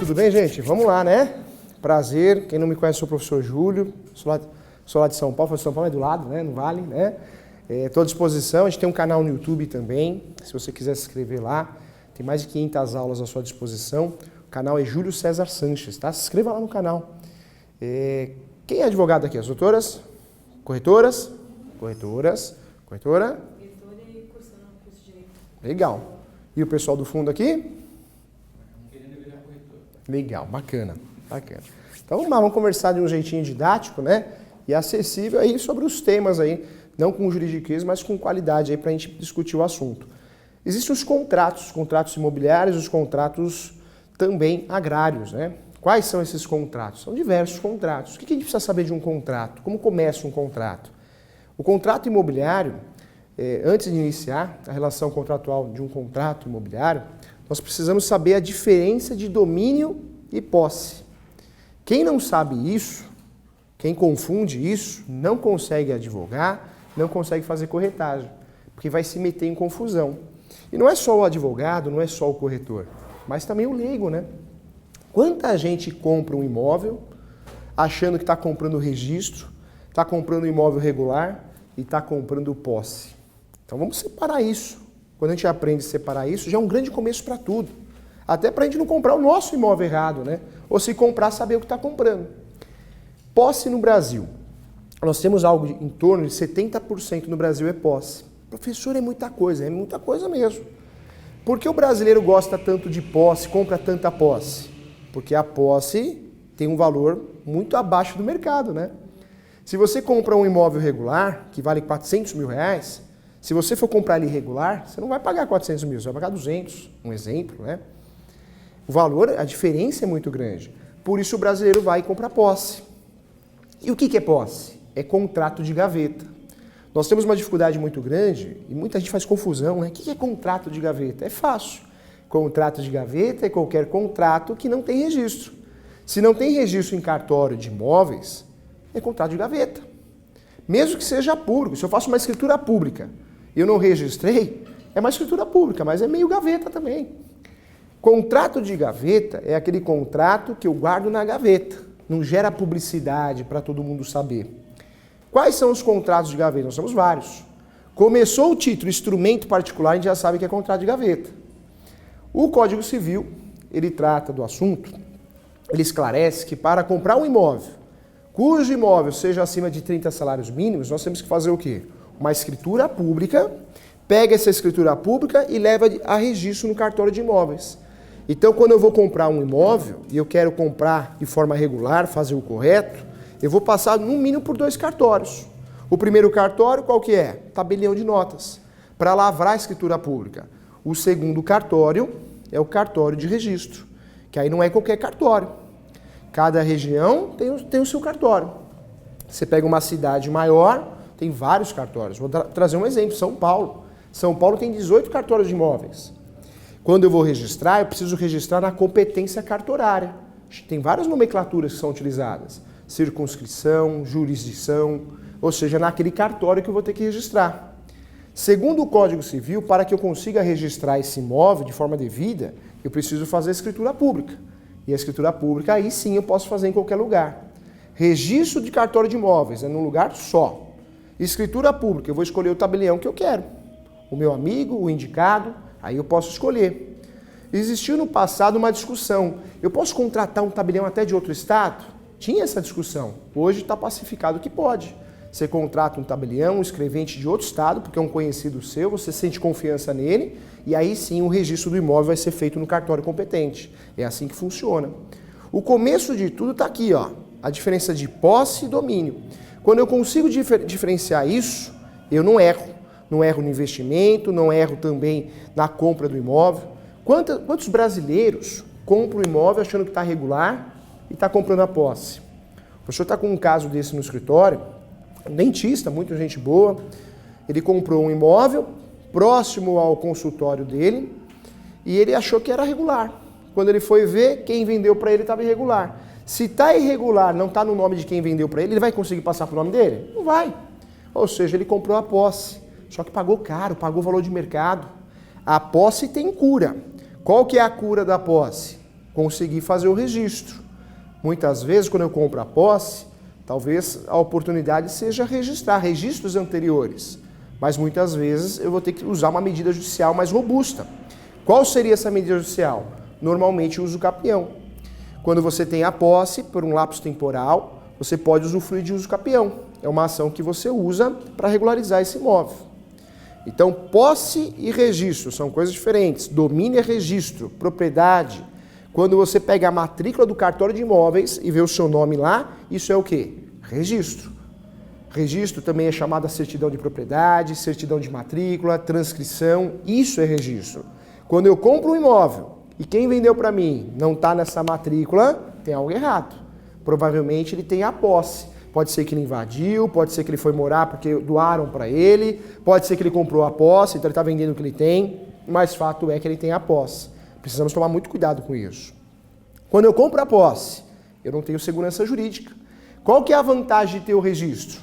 Tudo bem, gente? Vamos lá, né? Prazer. Quem não me conhece, sou o professor Júlio. Sou lá de São Paulo. São Paulo é do lado, né? No Vale, né? Estou à disposição. A gente tem um canal no YouTube também. Se você quiser se inscrever lá. Tem mais de 500 aulas à sua disposição. O canal é Júlio César Sanches, tá? Se inscreva lá no canal. Quem é advogado aqui? As doutoras? Corretoras? Corretoras. Corretora? Corretora e cursando o curso de Direito. Legal. E o pessoal do fundo aqui? Legal, bacana, bacana. Então vamos lá, vamos conversar de um jeitinho didático, né? E acessível aí sobre os temas aí, não com juridiquês, mas com qualidade aí para a gente discutir o assunto. Existem os contratos imobiliários, os contratos também agrários, né? Quais são esses contratos? São diversos contratos. O que a gente precisa saber de um contrato? Como começa um contrato? O contrato imobiliário, antes de iniciar a relação contratual de um contrato imobiliário, nós precisamos saber a diferença de domínio e posse. Quem não sabe isso, quem confunde isso, não consegue advogar, não consegue fazer corretagem, porque vai se meter em confusão. E não é só o advogado, não é só o corretor, mas também o leigo, né? Quanta gente compra um imóvel achando que está comprando registro, está comprando imóvel regular e está comprando posse. Então vamos separar isso. Quando a gente aprende a separar isso, já é um grande começo para tudo. Até para a gente não comprar o nosso imóvel errado, né? Ou se comprar, saber o que está comprando. Posse no Brasil. Nós temos algo em torno de 70% no Brasil é posse. Professor, é muita coisa mesmo. Por que o brasileiro gosta tanto de posse, compra tanta posse? Porque a posse tem um valor muito abaixo do mercado, né? Se você compra um imóvel regular, que vale 400 mil reais, se você for comprar ele irregular, você não vai pagar 400 mil, você vai pagar 200, um exemplo, né? O valor, a diferença é muito grande. Por isso o brasileiro vai e compra posse. E o que é posse? É contrato de gaveta. Nós temos uma dificuldade muito grande e muita gente faz confusão, né? O que é contrato de gaveta? É fácil. Contrato de gaveta é qualquer contrato que não tem registro. Se não tem registro em cartório de imóveis, é contrato de gaveta. Mesmo que seja público, se eu faço uma escritura pública e eu não registrei, é uma escritura pública, mas é meio gaveta também. Contrato de gaveta é aquele contrato que eu guardo na gaveta, não gera publicidade para todo mundo saber. Quais são os contratos de gaveta? Nós temos vários. Começou o título, instrumento particular, a gente já sabe que é contrato de gaveta. O Código Civil, ele trata do assunto, ele esclarece que para comprar um imóvel, cujo imóvel seja acima de 30 salários mínimos, nós temos que fazer o quê? Uma escritura pública, pega essa escritura pública e leva a registro no cartório de imóveis. Então, quando eu vou comprar um imóvel e eu quero comprar de forma regular, fazer o correto, eu vou passar no mínimo por 2 cartórios. O primeiro cartório, qual que é? Tabelião de notas, para lavrar a escritura pública. O segundo cartório é o cartório de registro, que aí não é qualquer cartório. Cada região tem o seu cartório. Você pega uma cidade maior, tem vários cartórios. Vou trazer um exemplo, São Paulo. São Paulo tem 18 cartórios de imóveis. Quando eu vou registrar, eu preciso registrar na competência cartorária. Tem várias nomenclaturas que são utilizadas. Circunscrição, jurisdição, ou seja, naquele cartório que eu vou ter que registrar. Segundo o Código Civil, para que eu consiga registrar esse imóvel de forma devida, eu preciso fazer a escritura pública. E a escritura pública, aí sim eu posso fazer em qualquer lugar. Registro de cartório de imóveis é num lugar só. Escritura pública, eu vou escolher o tabelião que eu quero. O meu amigo, o indicado, aí eu posso escolher. Existiu no passado uma discussão. Eu posso contratar um tabelião até de outro estado? Tinha essa discussão. Hoje está pacificado que pode. Você contrata um tabelião, um escrevente de outro estado, porque é um conhecido seu, você sente confiança nele, e aí sim o registro do imóvel vai ser feito no cartório competente. É assim que funciona. O começo de tudo está aqui, ó, a diferença de posse e domínio. Quando eu consigo diferenciar isso, eu não erro. Não erro no investimento, não erro também na compra do imóvel. Quantos brasileiros compram o imóvel achando que está regular e está comprando a posse? O professor está com um caso desse no escritório, um dentista, muita gente boa, ele comprou um imóvel próximo ao consultório dele e ele achou que era regular. Quando ele foi ver, quem vendeu para ele estava irregular. Se está irregular, não está no nome de quem vendeu para ele, ele vai conseguir passar para o nome dele? Não vai. Ou seja, ele comprou a posse, só que pagou caro, pagou o valor de mercado. A posse tem cura. Qual que é a cura da posse? conseguir fazer o registro. Muitas vezes, quando eu compro a posse, talvez a oportunidade seja registrar registros anteriores, mas muitas vezes eu vou ter que usar uma medida judicial mais robusta. Qual seria essa medida judicial? Normalmente o uso capião. Quando você tem a posse por um lapso temporal, você pode usufruir de uso capião. É uma ação que você usa para regularizar esse imóvel. Então, posse e registro são coisas diferentes. Domínio é registro, propriedade. Quando você pega a matrícula do cartório de imóveis e vê o seu nome lá, isso é o quê? Registro. Registro também é chamado de certidão de propriedade, certidão de matrícula, transcrição, isso é registro. Quando eu compro um imóvel e quem vendeu para mim não está nessa matrícula, tem algo errado. Provavelmente ele tem a posse. Pode ser que ele invadiu, pode ser que ele foi morar porque doaram para ele, pode ser que ele comprou a posse, então ele está vendendo o que ele tem, mas fato é que ele tem a posse. Precisamos tomar muito cuidado com isso. Quando eu compro a posse, eu não tenho segurança jurídica. Qual que é a vantagem de ter o registro?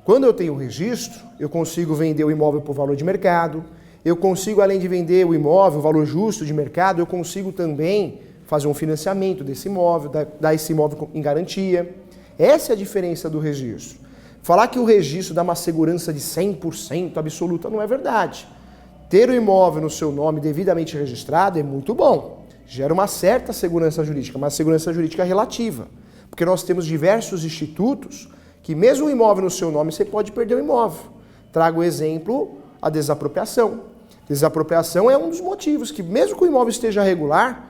Quando eu tenho o registro, eu consigo vender o imóvel por valor de mercado, eu consigo, além de vender o imóvel, o valor justo de mercado, eu consigo também fazer um financiamento desse imóvel, dar esse imóvel em garantia. Essa é a diferença do registro. Falar que o registro dá uma segurança de 100% absoluta não é verdade. Ter o imóvel no seu nome devidamente registrado é muito bom. Gera uma certa segurança jurídica, mas segurança jurídica relativa. Porque nós temos diversos institutos que mesmo o imóvel no seu nome, você pode perder o imóvel. Trago o exemplo, a desapropriação. Desapropriação é um dos motivos que mesmo que o imóvel esteja regular,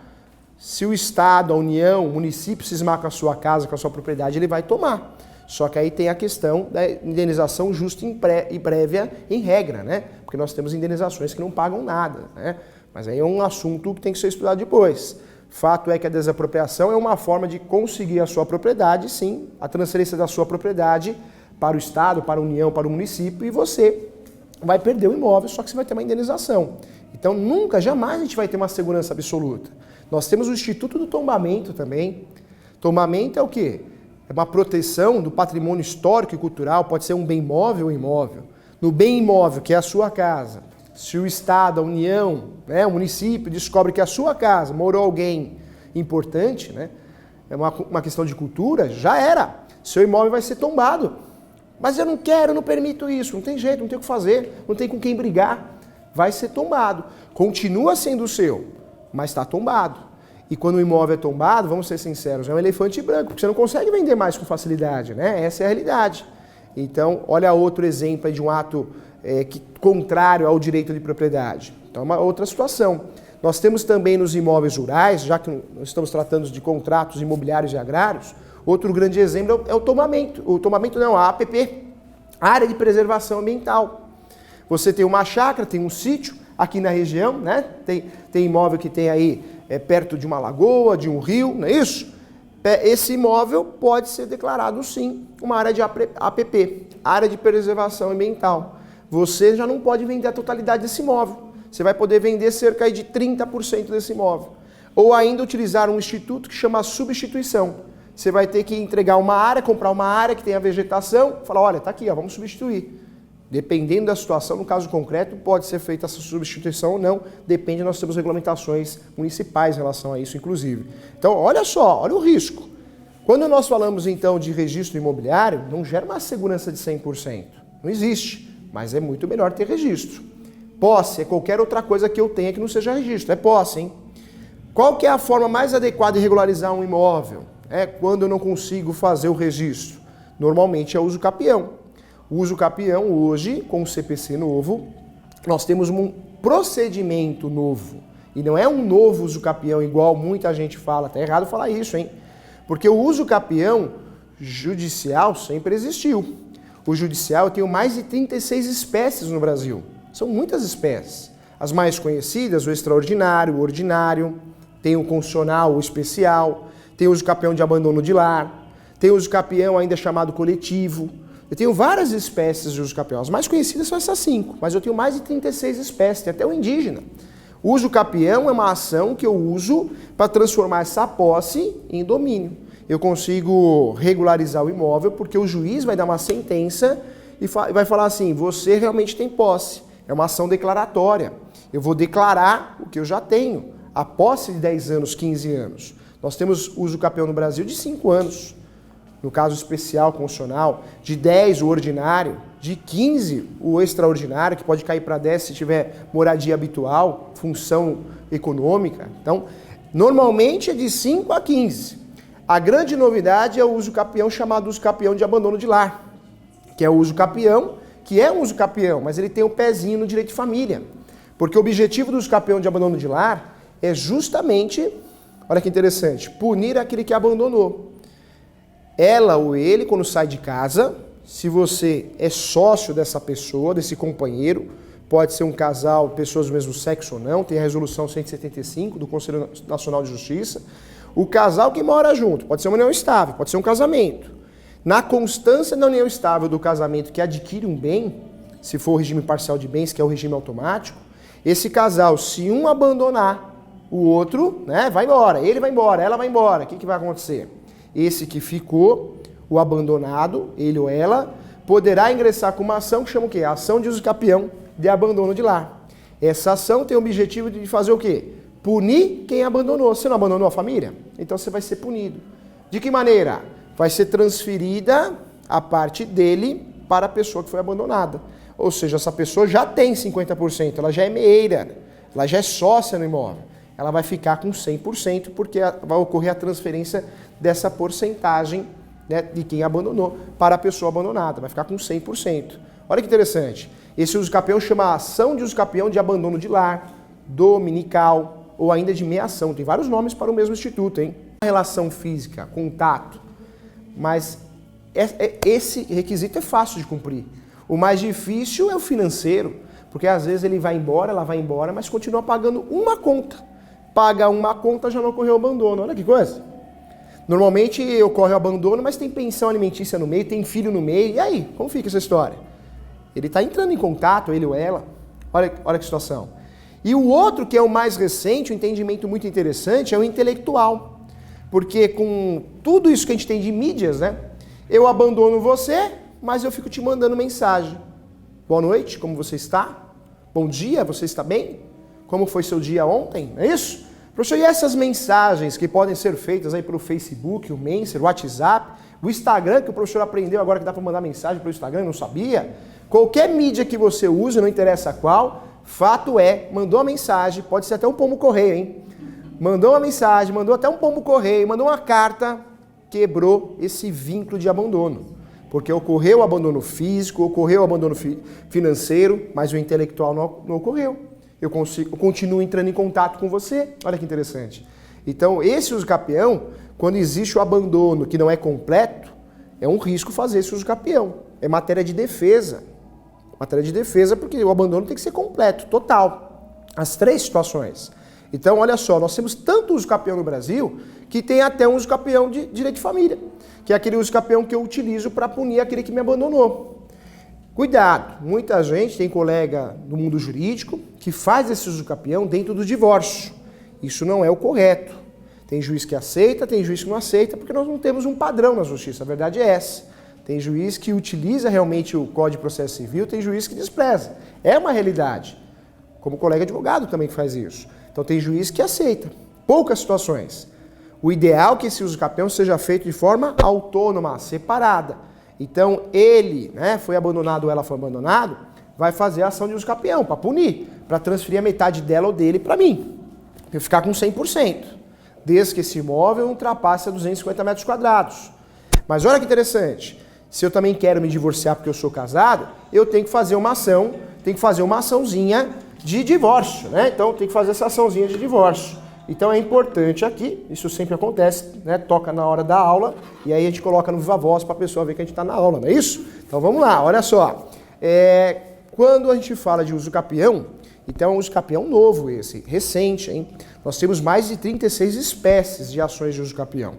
se o Estado, a União, o município cismar com a sua casa, com a sua propriedade, ele vai tomar. Só que aí tem a questão da indenização justa e prévia em regra, né? Porque nós temos indenizações que não pagam nada, né? Mas aí é um assunto que tem que ser estudado depois. Fato é que a desapropriação é uma forma de conseguir a sua propriedade, sim, a transferência da sua propriedade para o Estado, para a União, para o município, e você vai perder o imóvel, só que você vai ter uma indenização. Então nunca, jamais a gente vai ter uma segurança absoluta. Nós temos o Instituto do Tombamento também. Tombamento é o quê? É uma proteção do patrimônio histórico e cultural, pode ser um bem móvel ou imóvel. No bem imóvel, que é a sua casa, se o Estado, a União, né, o município descobre que a sua casa morou alguém importante, né, é uma questão de cultura, já era. Seu imóvel vai ser tombado. Mas eu não quero, eu não permito isso, não tem jeito, não tem o que fazer, não tem com quem brigar. Vai ser tombado. Continua sendo seu, mas está tombado. E quando o imóvel é tombado, vamos ser sinceros, é um elefante branco, porque você não consegue vender mais com facilidade, né? Essa é a realidade. Então, olha outro exemplo aí de um ato contrário ao direito de propriedade. Então, é uma outra situação. Nós temos também nos imóveis rurais, já que nós estamos tratando de contratos imobiliários e agrários, outro grande exemplo é o tombamento. O tombamento não, a APP, Área de Preservação Ambiental. Você tem uma chácara, tem um sítio aqui na região, né? Tem imóvel que tem aí perto de uma lagoa, de um rio, não é isso? Esse imóvel pode ser declarado, sim, uma área de APP, Área de Preservação Ambiental. Você já não pode vender a totalidade desse imóvel. Você vai poder vender cerca de 30% desse imóvel. Ou ainda utilizar um instituto que chama substituição. Você vai ter que entregar uma área, comprar uma área que tenha vegetação, falar, olha, tá aqui, ó, vamos substituir. Dependendo da situação, no caso concreto, pode ser feita essa substituição ou não, depende, nós temos regulamentações municipais em relação a isso, inclusive. Então, olha só, olha o risco. Quando nós falamos, então, de registro imobiliário, não gera uma segurança de 100%. Não existe, mas é muito melhor ter registro. Posse é qualquer outra coisa que eu tenha que não seja registro, é posse, hein? Qual que é a forma mais adequada de regularizar um imóvel? Quando eu não consigo fazer o registro. Normalmente é o uso capião. O uso capião, hoje, com o CPC novo, nós temos um procedimento novo. E não é um novo uso capião, igual muita gente fala. Tá errado falar isso, hein? Porque o uso capião judicial sempre existiu. O judicial, eu tenho mais de 36 espécies no Brasil. São muitas espécies. As mais conhecidas, o extraordinário, o ordinário, tem o constitucional, o especial, tem o uso capião de abandono de lar, tem o uso capião ainda chamado coletivo. Eu tenho várias espécies de uso capião. As mais conhecidas são essas 5, mas eu tenho mais de 36 espécies, tem até o indígena. O uso capião é uma ação que eu uso para transformar essa posse em domínio. Eu consigo regularizar o imóvel porque o juiz vai dar uma sentença e vai falar assim, você realmente tem posse. É uma ação declaratória. Eu vou declarar o que eu já tenho. a posse de 10 anos, 15 anos. Nós temos uso capião no Brasil de 5 anos. No caso especial, constitucional, de 10 o ordinário, de 15 o extraordinário, que pode cair para 10 se tiver moradia habitual, função econômica. Então, normalmente é de 5 a 15. A grande novidade é o uso capião chamado uso capião de abandono de lar, que é o uso capião, que é um uso capião, mas ele tem o pezinho no direito de família. Porque o objetivo do uso capião de abandono de lar é justamente, olha que interessante, punir aquele que abandonou. Ela ou ele, quando sai de casa, se você é sócio dessa pessoa, desse companheiro, pode ser um casal, pessoas do mesmo sexo ou não, tem a resolução 175 do Conselho Nacional de Justiça. O casal que mora junto, pode ser uma união estável, pode ser um casamento. Na constância da união estável do casamento que adquire um bem, se for o regime parcial de bens, que é o regime automático, esse casal, se um abandonar o outro, né, vai embora, ele vai embora, ela vai embora, o que vai acontecer? Esse que ficou, o abandonado, ele ou ela, poderá ingressar com uma ação que chama o quê? A ação de uso capião de abandono de lar. Essa ação tem o objetivo de fazer o quê? Punir quem abandonou. Você não abandonou a família? Então você vai ser punido. De que maneira? Vai ser transferida a parte dele para a pessoa que foi abandonada. Ou seja, essa pessoa já tem 50%, ela já é meeira, ela já é sócia no imóvel. Ela vai ficar com 100% porque vai ocorrer a transferência dessa porcentagem, né, de quem abandonou para a pessoa abandonada. Vai ficar com 100%. Olha que interessante. Esse uso capião chama ação de uso capião de abandono de lar, dominical ou ainda de meação. Tem vários nomes para o mesmo instituto, hein? Relação física, contato. Mas esse requisito é fácil de cumprir. O mais difícil é o financeiro, porque às vezes ele vai embora, ela vai embora, mas continua pagando uma conta. Paga uma conta, já não ocorreu o abandono. Olha que coisa. Normalmente ocorre o abandono, mas tem pensão alimentícia no meio, tem filho no meio. E aí, como fica essa história? Ele está entrando em contato, ele ou ela. Olha que situação. E o outro, que é o mais recente, um entendimento muito interessante, é o intelectual. Porque com tudo isso que a gente tem de mídias, né? Eu abandono você, mas eu fico te mandando mensagem. Boa noite, como você está? Bom dia, você está bem? Como foi seu dia ontem? É isso? Professor, e essas mensagens que podem ser feitas aí pelo Facebook, o Messenger, o WhatsApp, o Instagram, que o professor aprendeu agora que dá para mandar mensagem pelo Instagram, não sabia? Qualquer mídia que você use, não interessa qual, fato é, mandou uma mensagem, pode ser até um pombo correio, hein? Mandou uma mensagem, mandou até um pombo correio, mandou uma carta, quebrou esse vínculo de abandono. Porque ocorreu o abandono físico, ocorreu o abandono financeiro, mas o intelectual não ocorreu. Eu continuo entrando em contato com você. Olha que interessante. Então, esse uso capião, quando existe o abandono que não é completo, é um risco fazer esse uso capião. É matéria de defesa. Matéria de defesa porque o abandono tem que ser completo, total. As 3 situações. Então, olha só, nós temos tanto uso capião no Brasil que tem até um uso capião de direito de família, que é aquele uso capião que eu utilizo para punir aquele que me abandonou. Cuidado, muita gente, tem colega do mundo jurídico que faz esse uso capião dentro do divórcio. Isso não é o correto. Tem juiz que aceita, tem juiz que não aceita, porque nós não temos um padrão na justiça, a verdade é essa. Tem juiz que utiliza realmente o Código de Processo Civil, tem juiz que despreza. É uma realidade. Como colega advogado também que faz isso. Então tem juiz que aceita. Poucas situações. O ideal é que esse uso capião seja feito de forma autônoma, separada. Então, ele, né, foi abandonado ou ela foi abandonado, vai fazer a ação de uso capião para punir, para transferir a metade dela ou dele para mim. Eu ficar com 100%, desde que esse imóvel ultrapasse a 250 metros quadrados. Mas olha que interessante, se eu também quero me divorciar porque eu sou casado, eu tenho que fazer uma ação, tenho que fazer uma açãozinha de divórcio, né? Então, tem que fazer essa açãozinha de divórcio. Então é importante aqui, isso sempre acontece, né? Toca na hora da aula e aí a gente coloca no viva voz para a pessoa ver que a gente está na aula, não é isso? Então vamos lá, olha só. Quando a gente fala de uso capião, então é um uso capião novo esse, recente, hein? Nós temos mais de 36 espécies de ações de uso capião.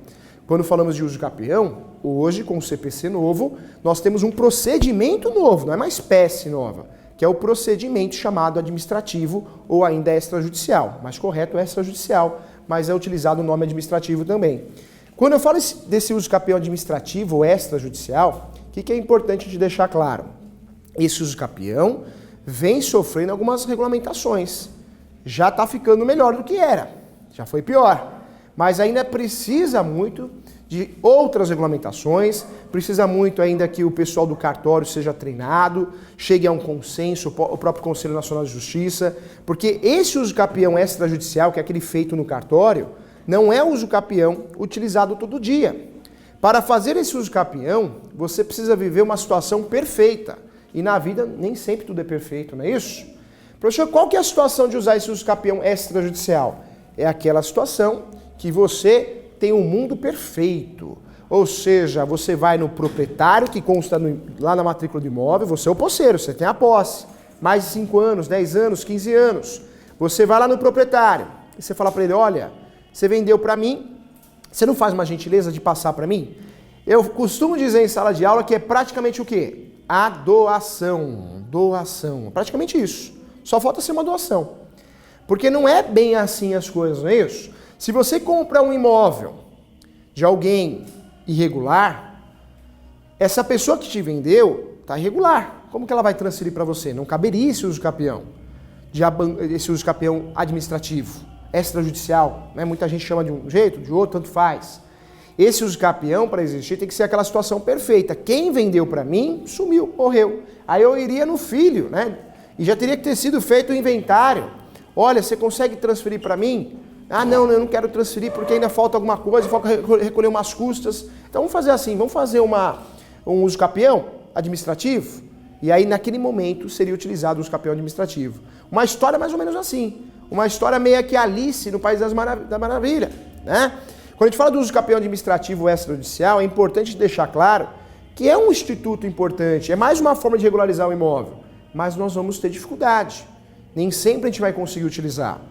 Quando falamos de uso capião, hoje com o CPC novo, nós temos um procedimento novo, não é uma espécie nova, que é o procedimento chamado administrativo ou ainda extrajudicial. Mais correto é extrajudicial, mas é utilizado o nome administrativo também. Quando eu falo desse uso capião administrativo ou extrajudicial, o que é importante de deixar claro? Esse uso capião vem sofrendo algumas regulamentações. Já está ficando melhor do que era. Já foi pior. Mas ainda precisa muito de outras regulamentações, precisa muito ainda que o pessoal do cartório seja treinado, chegue a um consenso, o próprio Conselho Nacional de Justiça, porque esse uso capião extrajudicial, que é aquele feito no cartório, não é uso capião utilizado todo dia. Para fazer esse uso capião, você precisa viver uma situação perfeita. E na vida nem sempre tudo é perfeito, não é isso? Professor, qual que é a situação de usar esse uso capião extrajudicial? É aquela situação que você tem um mundo perfeito. Ou seja, você vai no proprietário, que consta lá na matrícula do imóvel, você é o posseiro, você tem a posse. Mais de 5 anos, 10 anos, 15 anos. Você vai lá no proprietário e você fala para ele, olha, você vendeu para mim, você não faz uma gentileza de passar para mim? Eu costumo dizer em sala de aula que é praticamente o quê? A doação. Doação. Praticamente isso. Só falta ser uma doação. Porque não é bem assim as coisas, não é isso? Se você compra um imóvel de alguém irregular, essa pessoa que te vendeu está irregular. Como que ela vai transferir para você? Não caberia esse uso capião, esse uso capião administrativo, extrajudicial. Né? Muita gente chama de um jeito, de outro, tanto faz. Esse uso capião, para existir, tem que ser aquela situação perfeita. Quem vendeu para mim, sumiu, morreu. Aí eu iria no filho, né? E já teria que ter sido feito o inventário. Olha, você consegue transferir para mim? Ah, não, eu não quero transferir porque ainda falta alguma coisa, falta recolher umas custas. Então vamos fazer assim, vamos fazer um uso capião administrativo? E aí naquele momento seria utilizado o uso capião administrativo. Uma história mais ou menos assim. Uma história meio que Alice no País da Maravilha, né? Quando a gente fala do uso capião administrativo extrajudicial, é importante deixar claro que é um instituto importante, é mais uma forma de regularizar o imóvel, mas nós vamos ter dificuldade. Nem sempre a gente vai conseguir utilizar.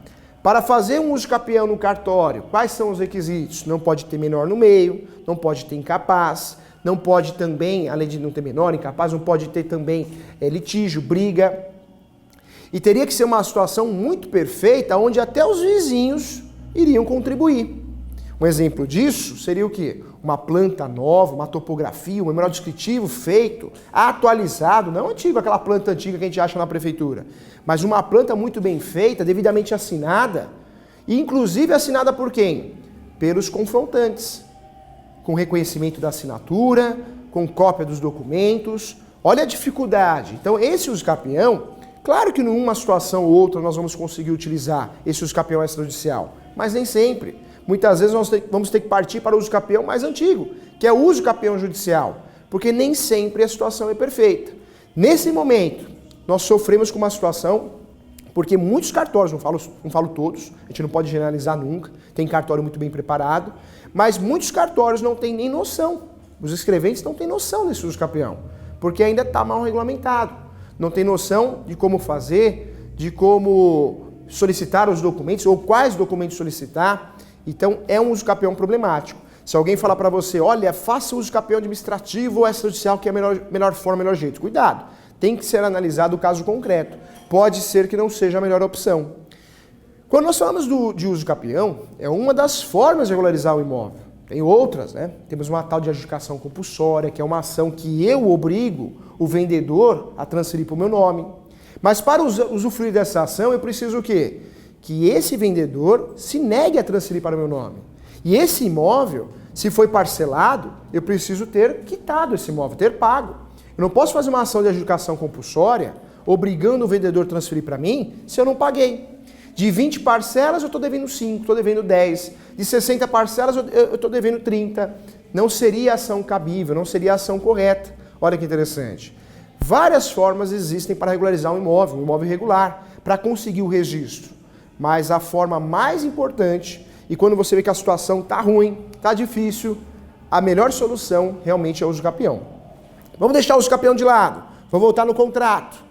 Para fazer um uso capião no cartório, quais são os requisitos? Não pode ter menor no meio, não pode ter incapaz, não pode também, além de não ter menor, incapaz, não pode ter também litígio, briga. E teria que ser uma situação muito perfeita, onde até os vizinhos iriam contribuir. Um exemplo disso seria o quê? Uma planta nova, uma topografia, um memorial descritivo feito, atualizado, não antigo, aquela planta antiga que a gente acha na prefeitura, mas uma planta muito bem feita, devidamente assinada, e inclusive assinada por quem? Pelos confrontantes, com reconhecimento da assinatura, com cópia dos documentos. Olha a dificuldade. Então esse uso capião, claro que numa situação ou outra nós vamos conseguir utilizar esse uso capião extrajudicial, mas nem sempre. Muitas vezes nós vamos ter que partir para o uso capião mais antigo, que é o uso capião judicial, porque nem sempre a situação é perfeita. Nesse momento, nós sofremos com uma situação, porque muitos cartórios, não falo todos, a gente não pode generalizar nunca, tem cartório muito bem preparado, mas muitos cartórios não têm nem noção, os escreventes não têm noção desse uso capião, porque ainda está mal regulamentado, não tem noção de como fazer, de como solicitar os documentos, ou quais documentos solicitar. Então, é um uso capião problemático. Se alguém falar para você, olha, faça uso capião administrativo ou extrajudicial, que é a melhor forma, melhor jeito. Cuidado, tem que ser analisado o caso concreto. Pode ser que não seja a melhor opção. Quando nós falamos de uso capião, é uma das formas de regularizar o imóvel. Tem outras, né? Temos uma tal de adjudicação compulsória, que é uma ação que eu obrigo o vendedor a transferir para o meu nome. Mas para usufruir dessa ação, eu preciso o quê? Que esse vendedor se negue a transferir para o meu nome. E esse imóvel, se foi parcelado, eu preciso ter quitado esse imóvel, ter pago. Eu não posso fazer uma ação de adjudicação compulsória, obrigando o vendedor a transferir para mim, se eu não paguei. De 20 parcelas eu estou devendo 5, estou devendo 10. De 60 parcelas eu estou devendo 30. Não seria ação cabível, não seria ação correta. Olha que interessante. Várias formas existem para regularizar um imóvel irregular, para conseguir o registro. Mas a forma mais importante, e quando você vê que a situação está ruim, está difícil, a melhor solução realmente é o uso capião. Vamos deixar o uso capião de lado, vamos voltar no contrato.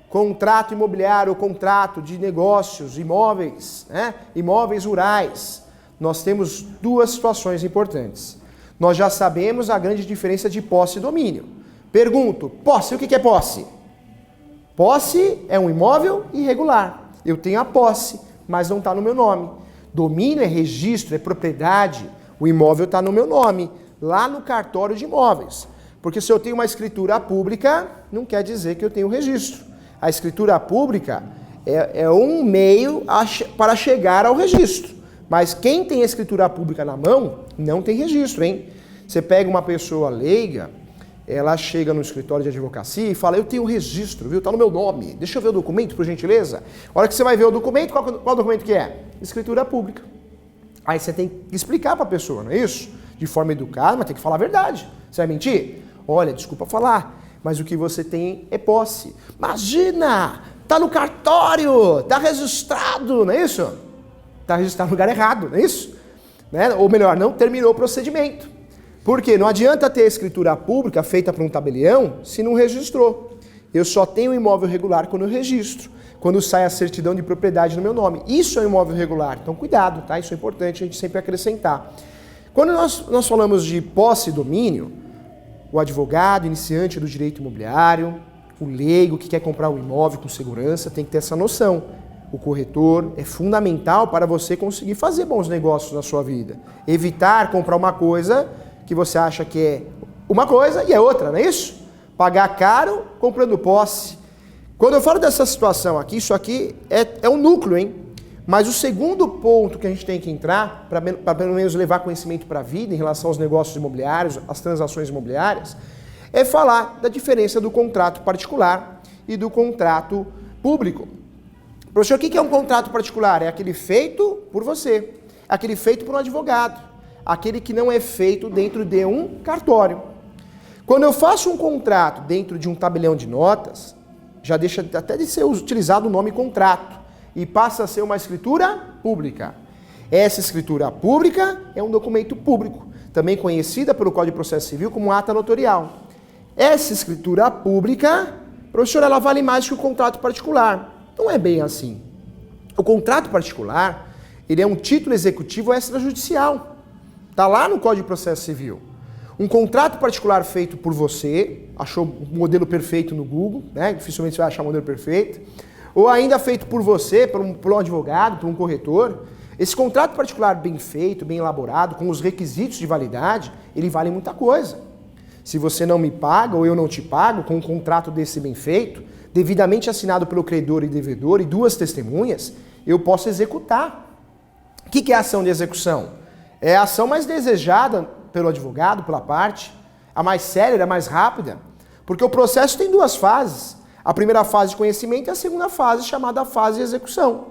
Contrato imobiliário, contrato de negócios, imóveis, né? Imóveis rurais. Nós temos duas situações importantes. Nós já sabemos a grande diferença de posse e domínio. Pergunto, posse, o que é posse? Posse é um imóvel irregular. Eu tenho a posse, mas não está no meu nome. Domínio é registro, é propriedade. O imóvel está no meu nome, lá no cartório de imóveis. Porque se eu tenho uma escritura pública, não quer dizer que eu tenho registro. A escritura pública é um meio para chegar ao registro. Mas quem tem escritura pública na mão, não tem registro, hein? Você pega uma pessoa leiga, ela chega no escritório de advocacia e fala, eu tenho registro, viu? Tá no meu nome. Deixa eu ver o documento, por gentileza. A hora que você vai ver o documento, qual documento que é? Escritura pública. Aí você tem que explicar para a pessoa, não é isso? De forma educada, mas tem que falar a verdade. Você vai mentir? Olha, desculpa falar, mas o que você tem é posse. Imagina! Tá no cartório, tá registrado, não é isso? Tá registrado no lugar errado, não é isso? Né? Ou melhor, não terminou o procedimento. Por quê? Não adianta ter escritura pública feita por um tabelião se não registrou. Eu só tenho imóvel regular quando eu registro. Quando sai a certidão de propriedade no meu nome. Isso é um imóvel regular. Então cuidado, tá? Isso é importante a gente sempre acrescentar. Quando nós falamos de posse e domínio, o advogado, iniciante do direito imobiliário, o leigo que quer comprar um imóvel com segurança, tem que ter essa noção. O corretor é fundamental para você conseguir fazer bons negócios na sua vida. Evitar comprar uma coisa que você acha que é uma coisa e é outra, não é isso? Pagar caro comprando posse. Quando eu falo dessa situação aqui, isso aqui é um núcleo, hein? Mas o segundo ponto que a gente tem que entrar, para pelo menos levar conhecimento para a vida em relação aos negócios imobiliários, às transações imobiliárias, é falar da diferença do contrato particular e do contrato público. Professor, o que é um contrato particular? É aquele feito por você, aquele feito por um advogado, aquele que não é feito dentro de um cartório. Quando eu faço um contrato dentro de um tabelião de notas, já deixa até de ser utilizado o nome contrato e passa a ser uma escritura pública. Essa escritura pública é um documento público, também conhecida pelo Código de Processo Civil como ata notarial. Essa escritura pública, professor, ela vale mais que o contrato particular. Não é bem assim. O contrato particular, ele é um título executivo extrajudicial. Está lá no Código de Processo Civil. Um contrato particular feito por você, achou o modelo perfeito no Google, né? Dificilmente você vai achar o modelo perfeito, ou ainda feito por você, por um advogado, por um corretor. Esse contrato particular bem feito, bem elaborado, com os requisitos de validade, ele vale muita coisa. Se você não me paga ou eu não te pago, com um contrato desse bem feito, devidamente assinado pelo credor e devedor e duas testemunhas, eu posso executar. O que é a ação de execução? É a ação mais desejada pelo advogado, pela parte, a mais célere, a mais rápida, porque o processo tem duas fases. A primeira fase de conhecimento e a segunda fase, chamada fase de execução.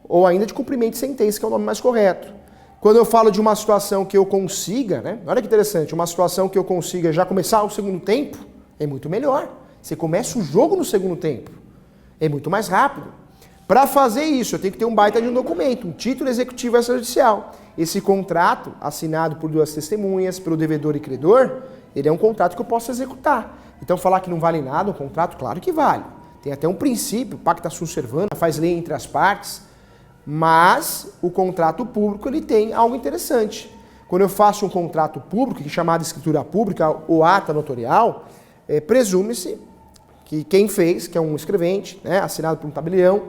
Ou ainda de cumprimento de sentença, que é o nome mais correto. Quando eu falo de uma situação que eu consiga, né? Olha que interessante, uma situação que eu consiga já começar o segundo tempo, é muito melhor. Você começa o jogo no segundo tempo. É muito mais rápido. Para fazer isso, eu tenho que ter um baita de um documento, um título executivo extrajudicial. Esse contrato, assinado por duas testemunhas, pelo devedor e credor, ele é um contrato que eu posso executar. Então, falar que não vale nada, um contrato, claro que vale. Tem até um princípio, pacta sunt servanda, faz lei entre as partes, mas o contrato público, ele tem algo interessante. Quando eu faço um contrato público, que é chamado de escritura pública ou ata notarial, presume-se que quem fez, que é um escrevente, né, assinado por um tabelião,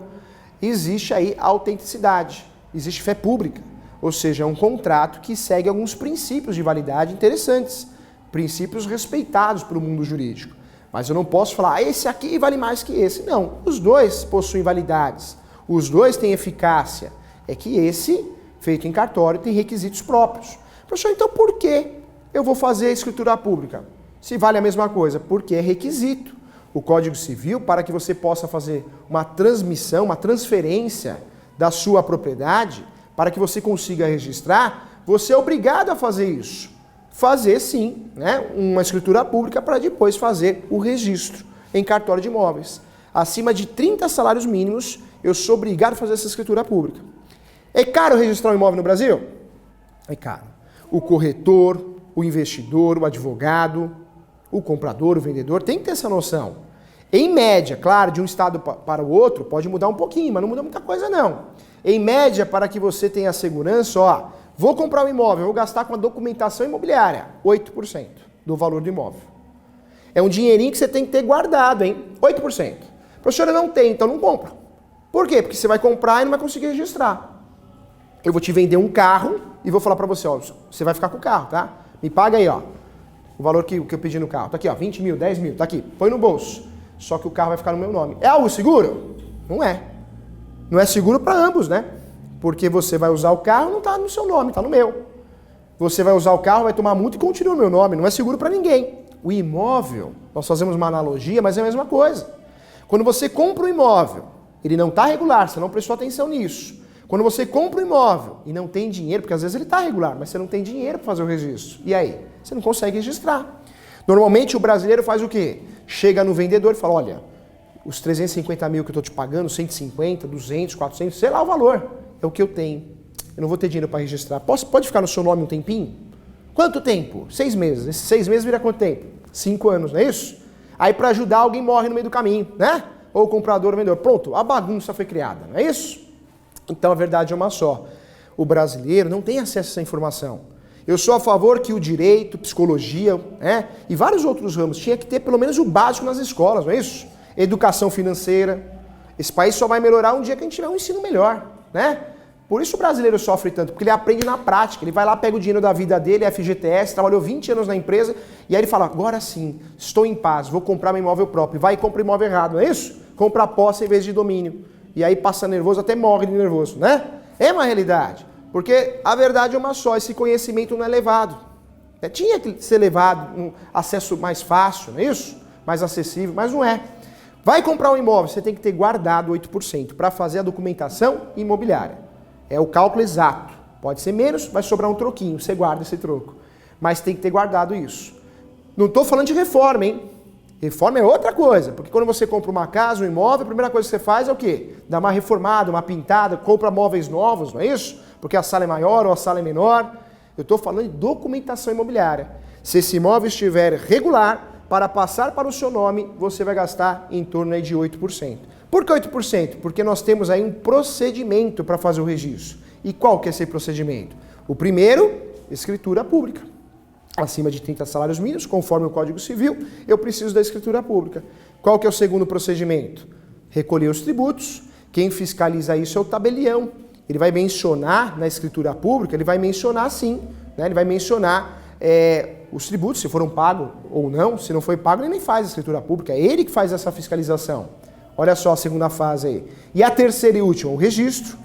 existe aí autenticidade, existe fé pública, ou seja, é um contrato que segue alguns princípios de validade interessantes, princípios respeitados pelo mundo jurídico. Mas eu não posso falar, esse aqui vale mais que esse. Não, os dois possuem validades, os dois têm eficácia. É que esse, feito em cartório, tem requisitos próprios. Professor, então por que eu vou fazer a escritura pública? Se vale a mesma coisa, porque é requisito. O Código Civil, para que você possa fazer uma transmissão, uma transferência da sua propriedade, para que você consiga registrar, você é obrigado a fazer isso. Fazer, sim, né, uma escritura pública para depois fazer o registro em cartório de imóveis. Acima de 30 salários mínimos, eu sou obrigado a fazer essa escritura pública. É caro registrar um imóvel no Brasil? É caro. O corretor, o investidor, o advogado, o comprador, o vendedor, tem que ter essa noção. Em média, claro, de um estado para o outro, pode mudar um pouquinho, mas não muda muita coisa não. Em média, para que você tenha segurança, ó, vou comprar um imóvel, vou gastar com a documentação imobiliária, 8% do valor do imóvel. É um dinheirinho que você tem que ter guardado, hein? 8%. Professora, não tem, então não compra. Por quê? Porque você vai comprar e não vai conseguir registrar. Eu vou te vender um carro e vou falar para você, ó, você vai ficar com o carro, tá? Me paga aí, ó, o valor que eu pedi no carro. Tá aqui, ó, 20 mil, 10 mil, tá aqui, põe no bolso. Só que o carro vai ficar no meu nome. É algo seguro? Não é. Não é seguro para ambos, né? Porque você vai usar o carro, não está no seu nome, está no meu. Você vai usar o carro, vai tomar multa e continua o meu nome, não é seguro para ninguém. O imóvel, nós fazemos uma analogia, mas é a mesma coisa. Quando você compra um imóvel, ele não está regular, você não prestou atenção nisso. Quando você compra um imóvel e não tem dinheiro, porque às vezes ele está regular, mas você não tem dinheiro para fazer o registro. E aí? Você não consegue registrar. Normalmente o brasileiro faz o quê? Chega no vendedor e fala, olha, os 350 mil que eu estou te pagando, 150, 200, 400, sei lá o valor, é o que eu tenho. Eu não vou ter dinheiro para registrar. Pode ficar no seu nome um tempinho? Quanto tempo? 6 meses. Esses 6 meses vira quanto tempo? 5 anos, não é isso? Aí para ajudar alguém morre no meio do caminho, né? Ou o comprador ou o vendedor. Pronto, a bagunça foi criada, não é isso? Então a verdade é uma só. O brasileiro não tem acesso a essa informação. Eu sou a favor que o direito, psicologia, né, e vários outros ramos tinha que ter pelo menos o básico nas escolas, não é isso? Educação financeira. Esse país só vai melhorar um dia que a gente tiver um ensino melhor, né? Por isso o brasileiro sofre tanto, porque ele aprende na prática. Ele vai lá, pega o dinheiro da vida dele, FGTS, trabalhou 20 anos na empresa, e aí ele fala, agora sim, estou em paz, vou comprar meu imóvel próprio. Vai e compra o imóvel errado, não é isso? Compra a posse em vez de domínio. E aí passa nervoso, até morre de nervoso, né? É uma realidade. Porque a verdade é uma só, esse conhecimento não é levado. Tinha que ser levado, um acesso mais fácil, não é isso? Mais acessível, mas não é. Vai comprar um imóvel, você tem que ter guardado 8% para fazer a documentação imobiliária. É o cálculo exato. Pode ser menos, vai sobrar um troquinho, você guarda esse troco. Mas tem que ter guardado isso. Não estou falando de reforma, hein? Reforma é outra coisa, porque quando você compra uma casa, um imóvel, a primeira coisa que você faz é o quê? Dá uma reformada, uma pintada, compra móveis novos, não é isso? Porque a sala é maior ou a sala é menor. Eu estou falando de documentação imobiliária. Se esse imóvel estiver regular, para passar para o seu nome, você vai gastar em torno aí de 8%. Por que 8%? Porque nós temos aí um procedimento para fazer o registro. E qual que é esse procedimento? O primeiro, escritura pública. Acima de 30 salários mínimos, conforme o Código Civil, eu preciso da escritura pública. Qual que é o segundo procedimento? Recolher os tributos. Quem fiscaliza isso é o tabelião. Ele vai mencionar na escritura pública, ele vai mencionar sim, né? Ele vai mencionar os tributos, se foram pagos ou não. Se não foi pago, ele nem faz a escritura pública, é ele que faz essa fiscalização. Olha só a segunda fase aí. E a terceira e última, o registro.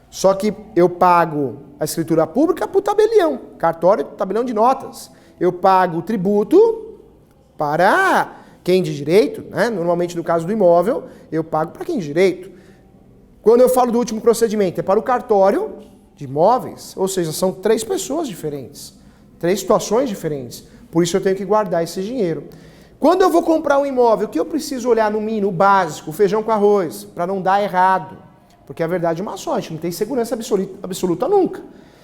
Só que eu pago a escritura pública para o tabelião, cartório, tabelião de notas. Eu pago o tributo para quem de direito, né? Normalmente no caso do imóvel, eu pago para quem de direito. Quando eu falo do último procedimento, é para o cartório de imóveis, ou seja, são 3 pessoas diferentes, 3 situações diferentes. Por isso eu tenho que guardar esse dinheiro. Quando eu vou comprar um imóvel, o que eu preciso olhar no mínimo, o básico, o feijão com arroz, para não dar errado? Porque a verdade é uma só, a gente não tem segurança absoluta nunca.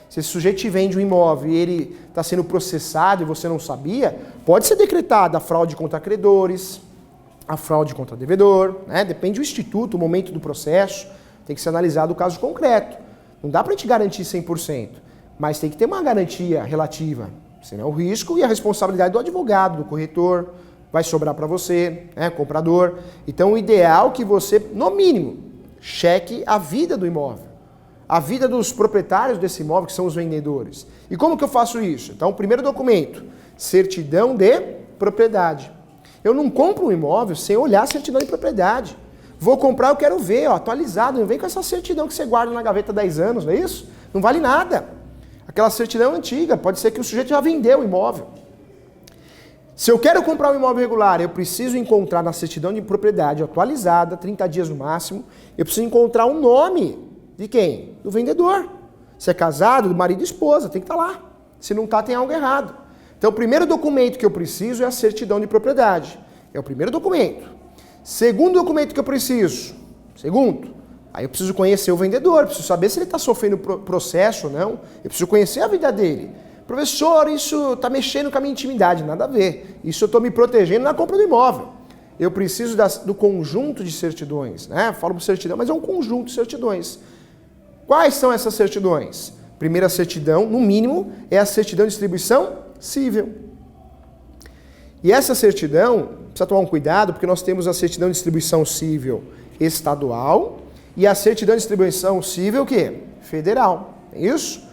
Se esse sujeito te vende um imóvel e ele está sendo processado e você não sabia, pode ser decretada a fraude contra credores, a fraude contra devedor, né? Depende do instituto, o momento do processo, tem que ser analisado o caso concreto. Não dá para a gente garantir 100%, mas tem que ter uma garantia relativa, senão o risco e a responsabilidade do advogado, do corretor, vai sobrar para você, né, comprador. Então o ideal é que você, no mínimo, cheque a vida do imóvel, a vida dos proprietários desse imóvel, que são os vendedores. E como que eu faço isso? Então, o primeiro documento, certidão de propriedade. Eu não compro um imóvel sem olhar a certidão de propriedade. Vou comprar, eu quero ver, ó, atualizado, não vem com essa certidão que você guarda na gaveta há 10 anos, não é isso? Não vale nada. Aquela certidão antiga, pode ser que o sujeito já vendeu o imóvel. Se eu quero comprar um imóvel regular, eu preciso encontrar na certidão de propriedade atualizada, 30 dias no máximo, eu preciso encontrar o nome de quem? Do vendedor. Se é casado, do marido e esposa, tem que estar lá. Se não está, tem algo errado. Então, o primeiro documento que eu preciso é a certidão de propriedade. É o primeiro documento. Segundo documento que eu preciso, aí eu preciso conhecer o vendedor, preciso saber se ele está sofrendo processo ou não, eu preciso conhecer a vida dele. Professor, isso está mexendo com a minha intimidade, nada a ver. Isso eu estou me protegendo na compra do imóvel. Eu preciso do conjunto de certidões, né? Falo por certidão, mas é um conjunto de certidões. Quais são essas certidões? Primeira certidão, no mínimo, é a certidão de distribuição cível. E essa certidão, precisa tomar um cuidado, porque nós temos a certidão de distribuição cível estadual e a certidão de distribuição cível, o quê? Federal. É isso?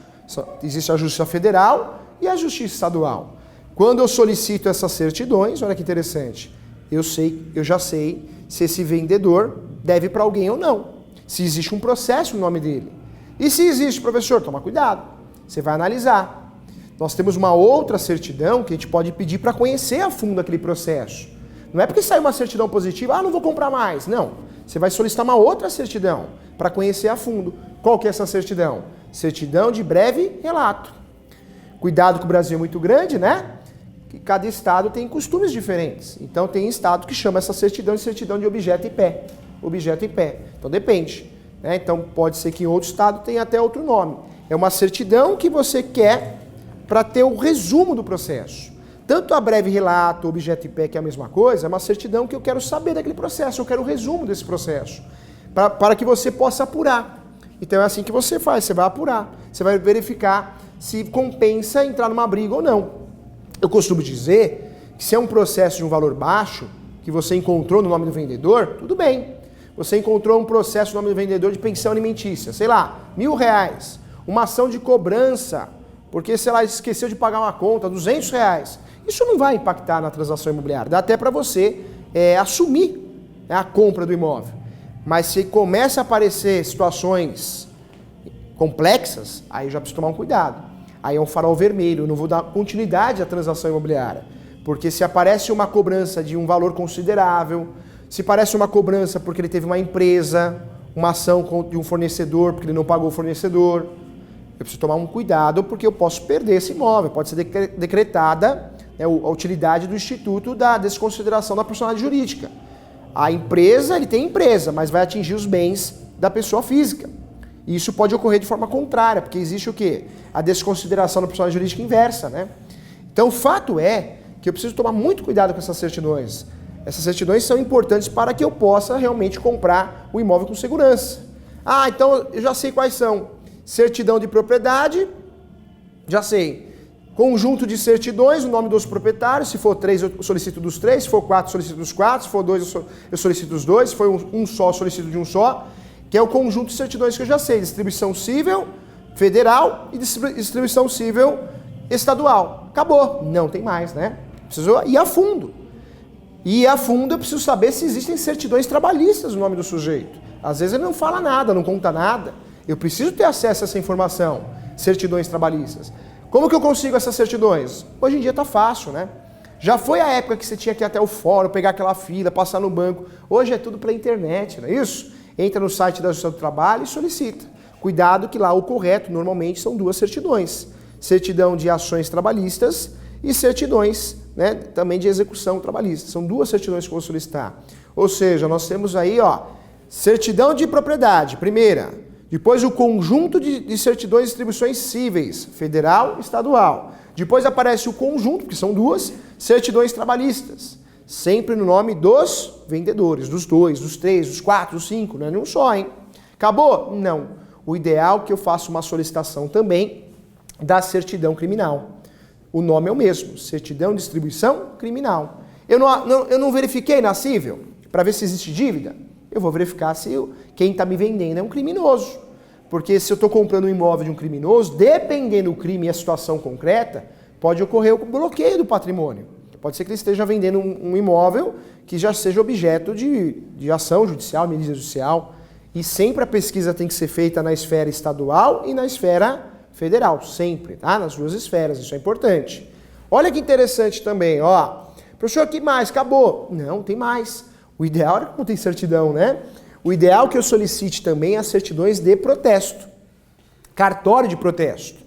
Existe a Justiça Federal e a Justiça Estadual. Quando eu solicito essas certidões, olha que interessante, eu já sei se esse vendedor deve para alguém ou não. Se existe um processo no nome dele. E se existe, professor? Toma cuidado. Você vai analisar. Nós temos uma outra certidão que a gente pode pedir para conhecer a fundo aquele processo. Não é porque saiu uma certidão positiva, não vou comprar mais. Não. Você vai solicitar uma outra certidão para conhecer a fundo. Qual que é essa certidão? Certidão de breve relato. Cuidado que o Brasil é muito grande, né? Que cada estado tem costumes diferentes. Então tem estado que chama essa certidão de certidão de objeto em pé. Objeto em pé. Então depende. Né? Então pode ser que em outro estado tenha até outro nome. É uma certidão que você quer para ter o resumo do processo. Tanto a breve relato, objeto em pé, que é a mesma coisa, é uma certidão que eu quero saber daquele processo, eu quero o resumo desse processo, para que você possa apurar. Então é assim que você faz, você vai apurar, você vai verificar se compensa entrar numa briga ou não. Eu costumo dizer que se é um processo de um valor baixo, que você encontrou no nome do vendedor, tudo bem. Você encontrou um processo no nome do vendedor de pensão alimentícia, sei lá, R$1.000, uma ação de cobrança, porque, sei lá, esqueceu de pagar uma conta, R$200. Isso não vai impactar na transação imobiliária. Dá até para você assumir a compra do imóvel. Mas se começa a aparecer situações complexas, aí eu já preciso tomar um cuidado. Aí é um farol vermelho, eu não vou dar continuidade à transação imobiliária. Porque se aparece uma cobrança de um valor considerável, se parece uma cobrança porque ele teve uma empresa, uma ação de um fornecedor porque ele não pagou o fornecedor, eu preciso tomar um cuidado porque eu posso perder esse imóvel. Pode ser decretada a utilidade do Instituto da Desconsideração da Personalidade Jurídica. A empresa, ele tem empresa, mas vai atingir os bens da pessoa física. E isso pode ocorrer de forma contrária, porque existe o quê? A desconsideração da personalidade jurídica inversa, né? Então o fato é que eu preciso tomar muito cuidado com essas certidões. Essas certidões são importantes para que eu possa realmente comprar o imóvel com segurança. Então eu já sei quais são. Certidão de propriedade, já sei. Conjunto de certidões, o nome dos proprietários, se for 3 eu solicito dos 3, se for 4 eu solicito dos 4, se for 2 eu solicito dos 2, se for um só eu solicito de um só, que é o conjunto de certidões que eu já sei, distribuição civil, federal e distribuição civil estadual. Acabou, não tem mais, né? Preciso ir a fundo. E a fundo eu preciso saber se existem certidões trabalhistas no nome do sujeito. Às vezes ele não fala nada, não conta nada. Eu preciso ter acesso a essa informação, certidões trabalhistas. Como que eu consigo essas certidões? Hoje em dia tá fácil, né? Já foi a época que você tinha que ir até o fórum, pegar aquela fila, passar no banco. Hoje é tudo pela internet, não é isso? Entra no site da Justiça do Trabalho e solicita. Cuidado que lá o correto, normalmente, são 2 certidões. Certidão de ações trabalhistas e certidões, né, também de execução trabalhista. São 2 certidões que eu vou solicitar. Ou seja, nós temos aí, certidão de propriedade, primeira. Depois o conjunto de certidões e distribuições cíveis, federal e estadual. Depois aparece o conjunto, que são 2, certidões trabalhistas. Sempre no nome dos vendedores, dos 2, dos 3, dos 4, dos 5, não é nenhum só, hein? Acabou? Não. O ideal é que eu faça uma solicitação também da certidão criminal. O nome é o mesmo, certidão de distribuição criminal. Eu não verifiquei na cível para ver se existe dívida? Eu vou verificar se quem está me vendendo é um criminoso. Porque se eu estou comprando um imóvel de um criminoso, dependendo do crime e a situação concreta, pode ocorrer o bloqueio do patrimônio. Pode ser que ele esteja vendendo um imóvel que já seja objeto de ação judicial, medida judicial. E sempre a pesquisa tem que ser feita na esfera estadual e na esfera federal. Sempre, tá? Nas 2 esferas, isso é importante. Olha que interessante também, Professor, que mais? Acabou? Não, tem mais. O ideal é que não tem certidão, né? O ideal é que eu solicite também as certidões de protesto. Cartório de protesto.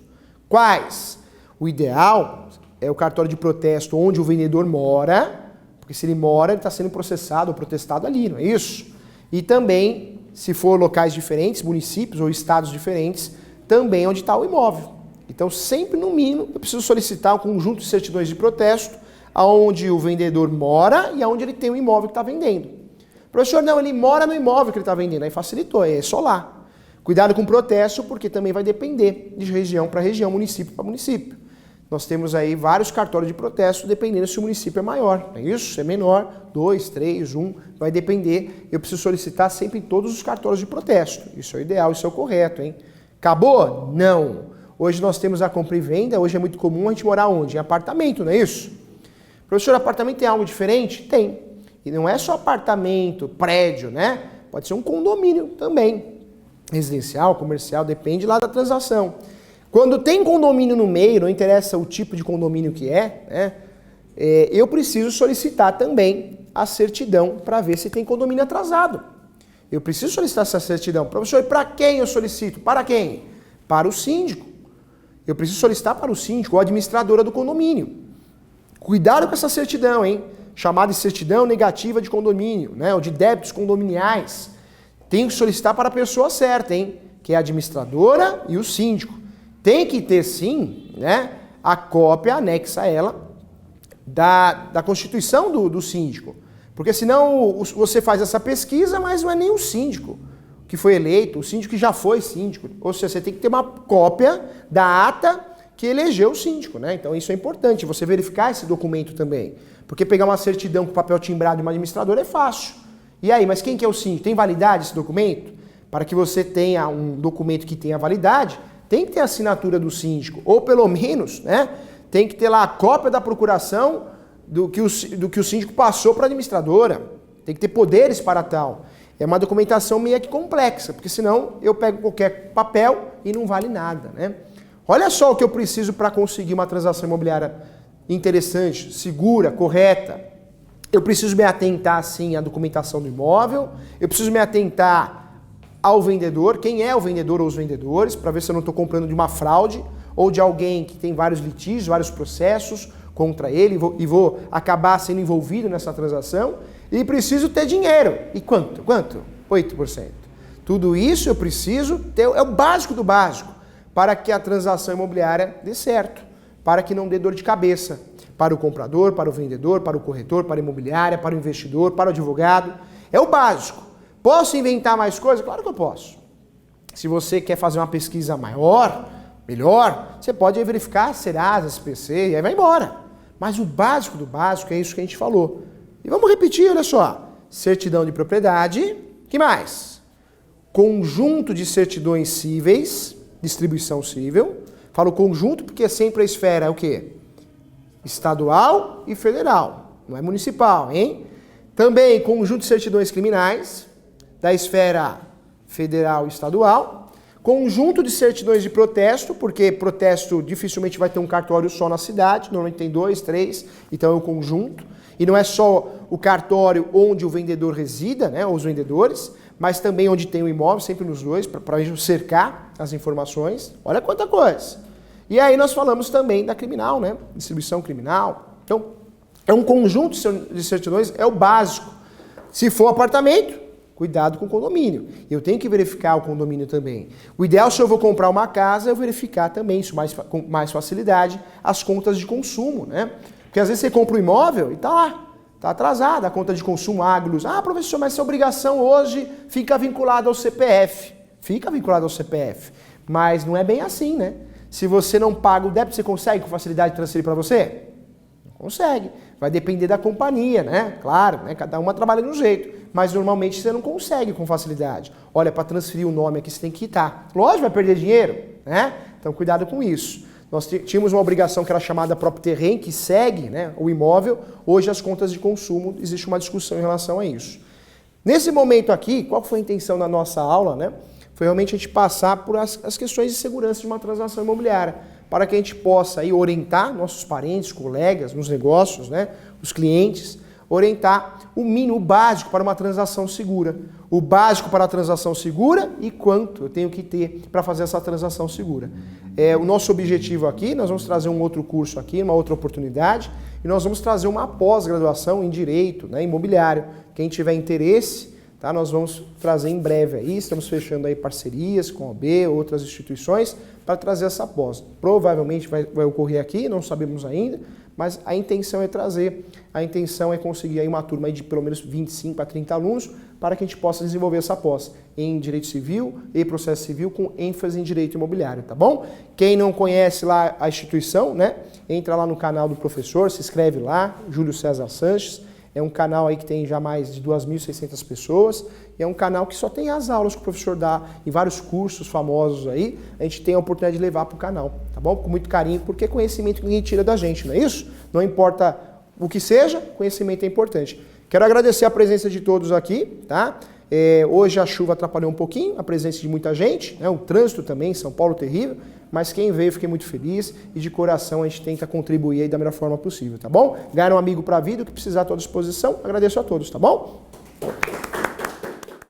Quais? O ideal é o cartório de protesto onde o vendedor mora, porque se ele mora, ele está sendo processado ou protestado ali, não é isso? E também, se for locais diferentes, municípios ou estados diferentes, também onde está o imóvel. Então, sempre, no mínimo, eu preciso solicitar um conjunto de certidões de protesto aonde o vendedor mora e aonde ele tem o imóvel que está vendendo. Professor, não, ele mora no imóvel que ele está vendendo, aí facilitou, é só lá. Cuidado com o protesto, porque também vai depender de região para região, município para município. Nós temos aí vários cartórios de protesto, dependendo se o município é maior, não é isso? Se é menor, 2, 3, 1, vai depender. Eu preciso solicitar sempre em todos os cartórios de protesto. Isso é o ideal, isso é o correto, hein? Acabou? Não. Hoje nós temos a compra e venda, hoje é muito comum a gente morar onde? Em apartamento, não é isso? Professor, apartamento tem algo diferente? Tem. E não é só apartamento, prédio, né? Pode ser um condomínio também. residencial, comercial, depende lá da transação. Quando tem condomínio no meio, não interessa o tipo de condomínio que é, né? Eu preciso solicitar também a certidão para ver se tem condomínio atrasado. Eu preciso solicitar essa certidão. Professor, e para quem eu solicito? Para quem? Para o síndico. Eu preciso solicitar para o síndico ou a administradora do condomínio. Cuidado com essa certidão, hein? Chamada de certidão negativa de condomínio, né? Ou de débitos condominiais. Tem que solicitar para a pessoa certa, hein? Que é a administradora e o síndico. Tem que ter, sim, né, a cópia anexa a ela da constituição do síndico. Porque senão você faz essa pesquisa, mas não é nem o síndico que foi eleito, o síndico que já foi síndico. Ou seja, você tem que ter uma cópia da ata que elegeu o síndico, né? Então isso é importante, você verificar esse documento também. Porque pegar uma certidão com papel timbrado de uma administradora é fácil. E aí, mas quem que é o síndico? Tem validade esse documento? Para que você tenha um documento que tenha validade, tem que ter a assinatura do síndico, ou pelo menos, né, tem que ter lá a cópia da procuração do que o síndico passou para a administradora. Tem que ter poderes para tal. É uma documentação meio que complexa, porque senão eu pego qualquer papel e não vale nada, né? Olha só o que eu preciso para conseguir uma transação imobiliária interessante, segura, correta. Eu preciso me atentar, sim, à documentação do imóvel, eu preciso me atentar ao vendedor, quem é o vendedor ou os vendedores, para ver se eu não estou comprando de uma fraude ou de alguém que tem vários litígios, vários processos contra ele e vou acabar sendo envolvido nessa transação. E preciso ter dinheiro. E quanto? 8%. Tudo isso eu preciso ter, é o básico do básico, para que a transação imobiliária dê certo, para que não dê dor de cabeça para o comprador, para o vendedor, para o corretor, para a imobiliária, para o investidor, para o advogado. É o básico. Posso inventar mais coisas? Claro que eu posso. Se você quer fazer uma pesquisa maior, melhor, você pode verificar Serasa, SPC e aí vai embora. Mas o básico do básico é isso que a gente falou. E vamos repetir, olha só. Certidão de propriedade, que mais? Conjunto de certidões cíveis, distribuição cível. Falo conjunto porque sempre a esfera é o quê? Estadual e federal, não é municipal, hein? Também conjunto de certidões criminais, da esfera federal e estadual. Conjunto de certidões de protesto, porque protesto dificilmente vai ter um cartório só na cidade, normalmente tem 2, 3, então é um conjunto. E não é só o cartório onde o vendedor resida, né, ou os vendedores, mas também onde tem o imóvel, sempre nos dois, para a gente cercar as informações. Olha quanta coisa. E aí nós falamos também da criminal, né, distribuição criminal. Então, é um conjunto de certidões, é o básico. Se for apartamento, cuidado com o condomínio. Eu tenho que verificar o condomínio também. O ideal, se eu vou comprar uma casa, é verificar também, isso com mais facilidade, as contas de consumo, né? Porque às vezes você compra um imóvel e tá lá, tá atrasada a conta de consumo, Aglus. Ah, professor, mas essa obrigação hoje fica vinculada ao CPF. Fica vinculada ao CPF. Mas não é bem assim, né? Se você não paga o débito, você consegue com facilidade transferir para você? Não consegue. Vai depender da companhia, né? Claro, né? Cada uma trabalha de um jeito. Mas normalmente você não consegue com facilidade. Olha, para transferir o nome aqui você tem que quitar. Lógico, vai perder dinheiro, né? Então cuidado com isso. Nós tínhamos uma obrigação que era chamada próprio terreno, que segue, né, o imóvel. Hoje as contas de consumo, existe uma discussão em relação a isso. Nesse momento aqui, qual foi a intenção da nossa aula, né? Foi realmente a gente passar por as questões de segurança de uma transação imobiliária, para que a gente possa aí orientar nossos parentes, colegas, nos negócios, né, os clientes, orientar o mínimo, o básico para uma transação segura. O básico para a transação segura e quanto eu tenho que ter para fazer essa transação segura. O nosso objetivo aqui, nós vamos trazer um outro curso aqui, uma outra oportunidade, e nós vamos trazer uma pós-graduação em Direito, né, imobiliário. Quem tiver interesse, tá, nós vamos trazer em breve aí, estamos fechando aí parcerias com a OAB, outras instituições, para trazer essa pós. Provavelmente vai ocorrer aqui, não sabemos ainda, mas a intenção é trazer, a intenção é conseguir aí uma turma aí de pelo menos 25 a 30 alunos para que a gente possa desenvolver essa pós em Direito Civil e Processo Civil com ênfase em Direito Imobiliário, tá bom? Quem não conhece lá a instituição, né, entra lá no canal do professor, se inscreve lá, Júlio César Sanches. É um canal aí que tem já mais de 2.600 pessoas. E é um canal que só tem as aulas que o professor dá e vários cursos famosos aí. A gente tem a oportunidade de levar para o canal, tá bom? Com muito carinho, porque conhecimento que ninguém tira da gente, não é isso? Não importa o que seja, conhecimento é importante. Quero agradecer a presença de todos aqui, tá? Hoje a chuva atrapalhou um pouquinho, a presença de muita gente, né? O trânsito também, São Paulo terrível, mas quem veio, fiquei muito feliz e de coração a gente tenta contribuir aí da melhor forma possível, tá bom? Ganhar um amigo para a vida, o que precisar, estou à disposição. Agradeço a todos, tá bom?